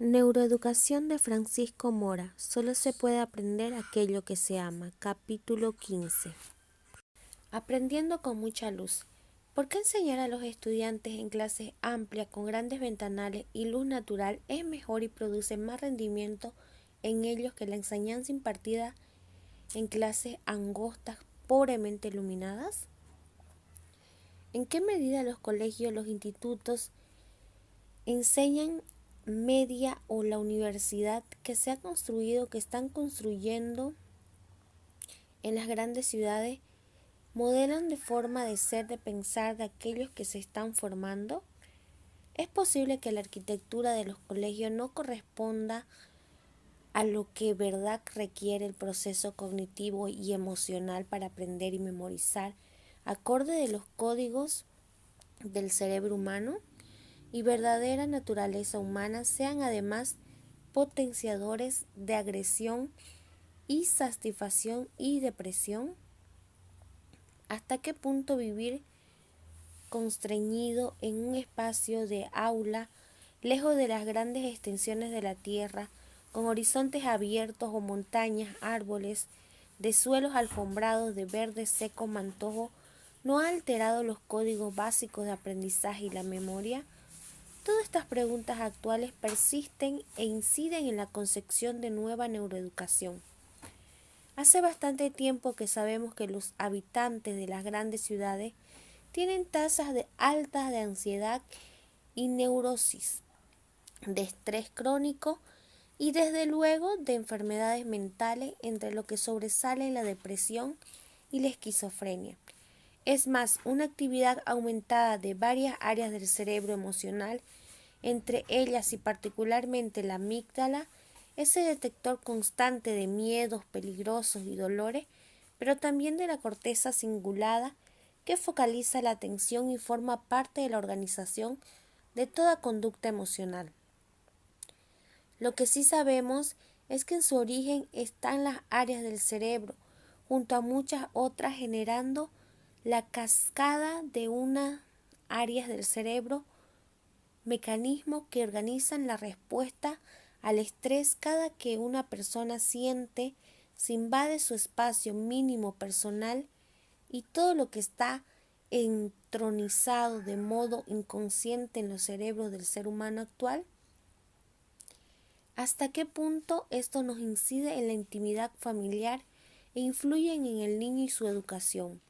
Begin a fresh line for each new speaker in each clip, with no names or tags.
Neuroeducación de Francisco Mora. Solo se puede aprender aquello que se ama. Capítulo 15. Aprendiendo con mucha luz. ¿Por qué enseñar a los estudiantes en clases amplias con grandes ventanales y luz natural es mejor y produce más rendimiento en ellos que la enseñanza impartida en clases angostas, pobremente iluminadas? ¿En qué medida los colegios, los institutos enseñan media o la universidad que se ha construido, que están construyendo en las grandes ciudades, modelan de forma de ser, de pensar de aquellos que se están formando? ¿Es posible que la arquitectura de los colegios no corresponda a lo que verdad requiere el proceso cognitivo y emocional para aprender y memorizar, acorde de los códigos del cerebro humano y verdadera naturaleza humana, sean además potenciadores de agresión y satisfacción y depresión? ¿Hasta qué punto vivir constreñido en un espacio de aula, lejos de las grandes extensiones de la tierra, con horizontes abiertos o montañas, árboles, de suelos alfombrados de verde seco mantojo, no ha alterado los códigos básicos de aprendizaje y la memoria? Todas estas preguntas actuales persisten e inciden en la concepción de nueva neuroeducación. Hace bastante tiempo que sabemos que los habitantes de las grandes ciudades tienen tasas altas de ansiedad y neurosis, de estrés crónico y desde luego de enfermedades mentales, entre lo que sobresale la depresión y la esquizofrenia. Es más, una actividad aumentada de varias áreas del cerebro emocional, entre ellas y particularmente la amígdala, ese detector constante de miedos peligrosos y dolores, pero también de la corteza cingulada que focaliza la atención y forma parte de la organización de toda conducta emocional. Lo que sí sabemos es que en su origen están las áreas del cerebro, junto a muchas otras, generando la cascada de unas áreas del cerebro, mecanismos que organizan la respuesta al estrés cada que una persona siente, se invade su espacio mínimo personal y todo lo que está entronizado de modo inconsciente en los cerebros del ser humano actual. ¿Hasta qué punto esto nos incide en la intimidad familiar e influye en el niño y su educación?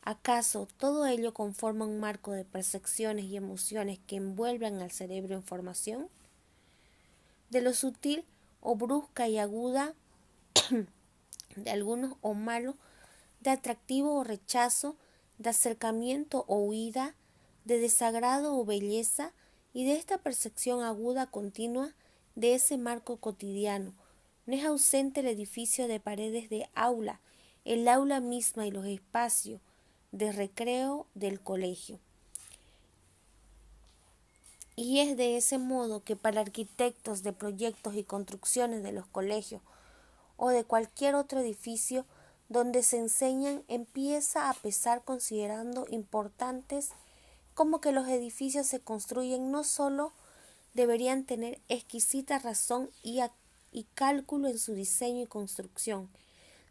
¿Acaso todo ello conforma un marco de percepciones y emociones que envuelven al cerebro en formación? De lo sutil o brusca y aguda de algunos o malo, de atractivo o rechazo, de acercamiento o huida, de desagrado o belleza, y de esta percepción aguda continua de ese marco cotidiano. No es ausente el edificio de paredes de aula, el aula misma y los espacios de recreo del colegio. Y es de ese modo que para arquitectos de proyectos y construcciones de los colegios o de cualquier otro edificio donde se enseñan empieza a pesar, considerando importantes como que los edificios se construyen no solo deberían tener exquisita razón y cálculo en su diseño y construcción,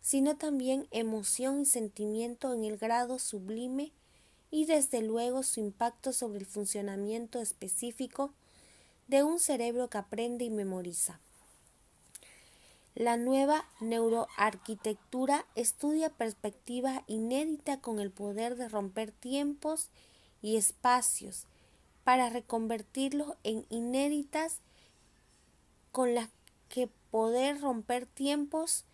sino también emoción y sentimiento en el grado sublime y desde luego su impacto sobre el funcionamiento específico de un cerebro que aprende y memoriza. La nueva neuroarquitectura estudia perspectivas inéditas con el poder de romper tiempos y espacios para reconvertirlos en inéditas, con las que poder romper tiempos,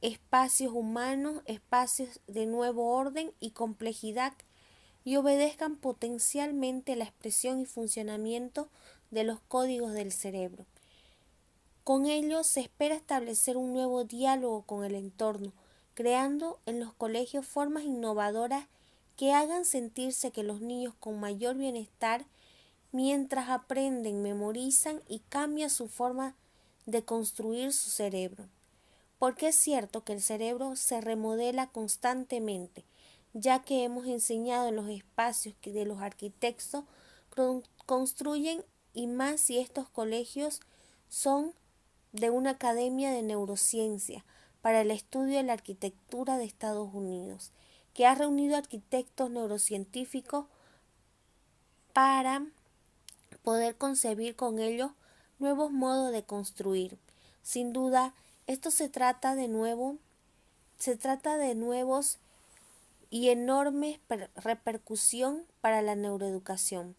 espacios humanos, espacios de nuevo orden y complejidad, y obedezcan potencialmente la expresión y funcionamiento de los códigos del cerebro. Con ello se espera establecer un nuevo diálogo con el entorno, creando en los colegios formas innovadoras que hagan sentirse que los niños con mayor bienestar mientras aprenden, memorizan y cambian su forma de construir su cerebro. Porque es cierto que el cerebro se remodela constantemente, ya que hemos enseñado en los espacios que de los arquitectos construyen y más si estos colegios son de una academia de neurociencia para el estudio de la arquitectura de Estados Unidos, que ha reunido arquitectos neurocientíficos para poder concebir con ellos nuevos modos de construir. Sin duda, esto se trata de nuevos y enormes repercusión para la neuroeducación.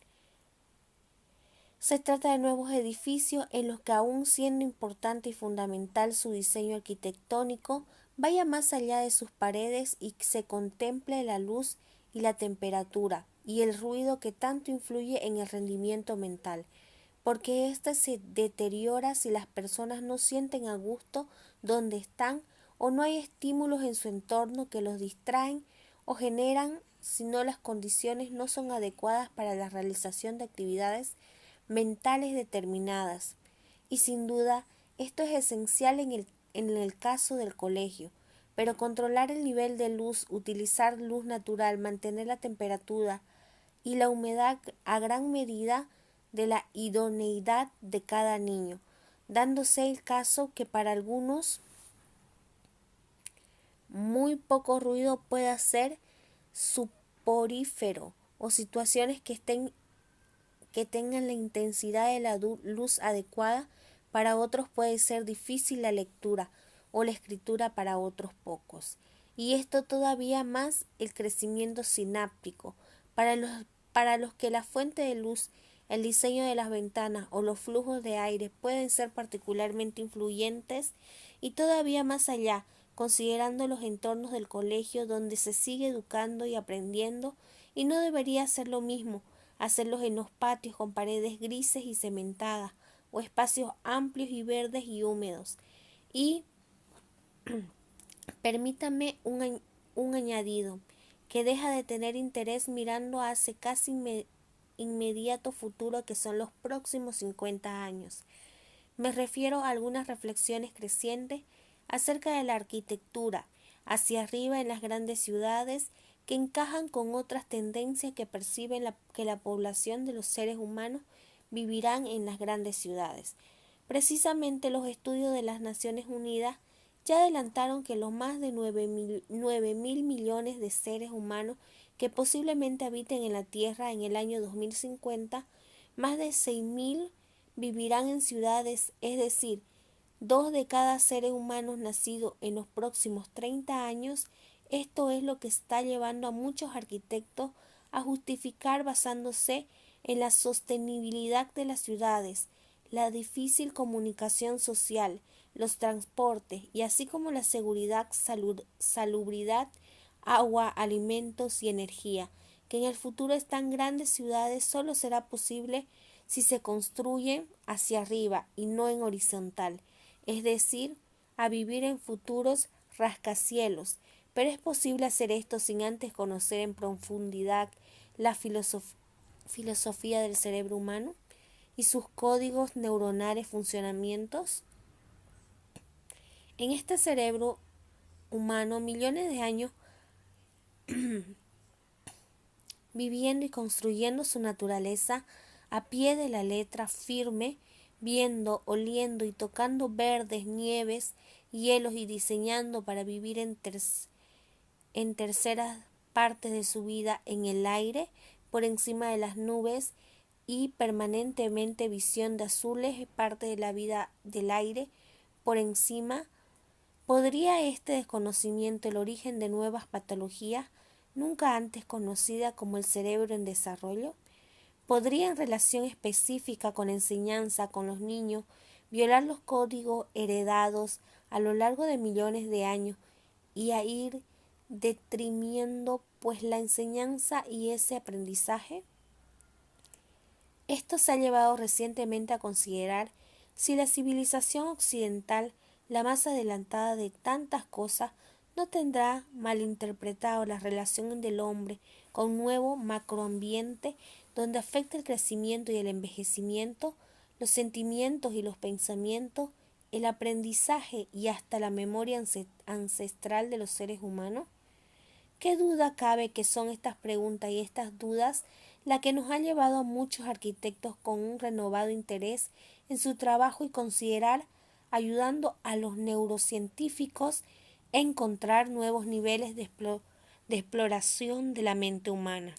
Se trata de nuevos edificios en los que, aun siendo importante y fundamental su diseño arquitectónico, vaya más allá de sus paredes y se contemple la luz y la temperatura y el ruido que tanto influye en el rendimiento mental, porque éste se deteriora si las personas no sienten a gusto donde están o no hay estímulos en su entorno que los distraen o generan si no las condiciones no son adecuadas para la realización de actividades mentales determinadas. Y sin duda, esto es esencial en el caso del colegio, pero controlar el nivel de luz, utilizar luz natural, mantener la temperatura y la humedad a gran medida de la idoneidad de cada niño, dándose el caso que para algunos muy poco ruido pueda ser suporífero o situaciones que tengan la intensidad de la luz adecuada, para otros puede ser difícil la lectura o la escritura para otros pocos. Y esto todavía más el crecimiento sináptico. Para los que la fuente de luz, el diseño de las ventanas o los flujos de aire pueden ser particularmente influyentes, y todavía más allá, considerando los entornos del colegio donde se sigue educando y aprendiendo, y no debería ser lo mismo hacerlos en los patios con paredes grises y cementadas, o espacios amplios y verdes y húmedos. Y permítame un añadido, que deja de tener interés mirando hacia casi inmediato futuro, que son los próximos 50 años. Me refiero a algunas reflexiones crecientes acerca de la arquitectura hacia arriba en las grandes ciudades, que encajan con otras tendencias que perciben que la población de los seres humanos vivirán en las grandes ciudades. Precisamente los estudios de las Naciones Unidas ya adelantaron que los más de 9.000 millones de seres humanos que posiblemente habiten en la Tierra en el año 2050, más de 6.000 vivirán en ciudades, es decir, 2 de cada seres humanos nacidos en los próximos 30 años. Esto es lo que está llevando a muchos arquitectos a justificar, basándose en la sostenibilidad de las ciudades, la difícil comunicación social, los transportes y así como la seguridad, salubridad, agua, alimentos y energía, que en el futuro estas grandes ciudades solo será posible si se construyen hacia arriba y no en horizontal, es decir, a vivir en futuros rascacielos. Pero es posible hacer esto sin antes conocer en profundidad la filosofía del cerebro humano y sus códigos neuronales funcionamientos. En este cerebro humano, millones de años viviendo y construyendo su naturaleza a pie de la letra, firme, viendo, oliendo y tocando verdes, nieves, hielos, y diseñando para vivir en terceras partes de su vida en el aire, por encima de las nubes, y permanentemente visión de azules, parte de la vida del aire por encima. ¿Podría este desconocimiento el origen de nuevas patologías nunca antes conocidas como el cerebro en desarrollo? ¿Podría en relación específica con enseñanza con los niños violar los códigos heredados a lo largo de millones de años y a ir deprimiendo pues la enseñanza y ese aprendizaje? Esto se ha llevado recientemente a considerar si la civilización occidental, la más adelantada de tantas cosas, no tendrá malinterpretado la relación del hombre con un nuevo macroambiente donde afecta el crecimiento y el envejecimiento, los sentimientos y los pensamientos, el aprendizaje y hasta la memoria ancestral de los seres humanos. ¿Qué duda cabe que son estas preguntas y estas dudas la que nos ha llevado a muchos arquitectos con un renovado interés en su trabajo y considerar ayudando a los neurocientíficos a encontrar nuevos niveles de exploración de la mente humana.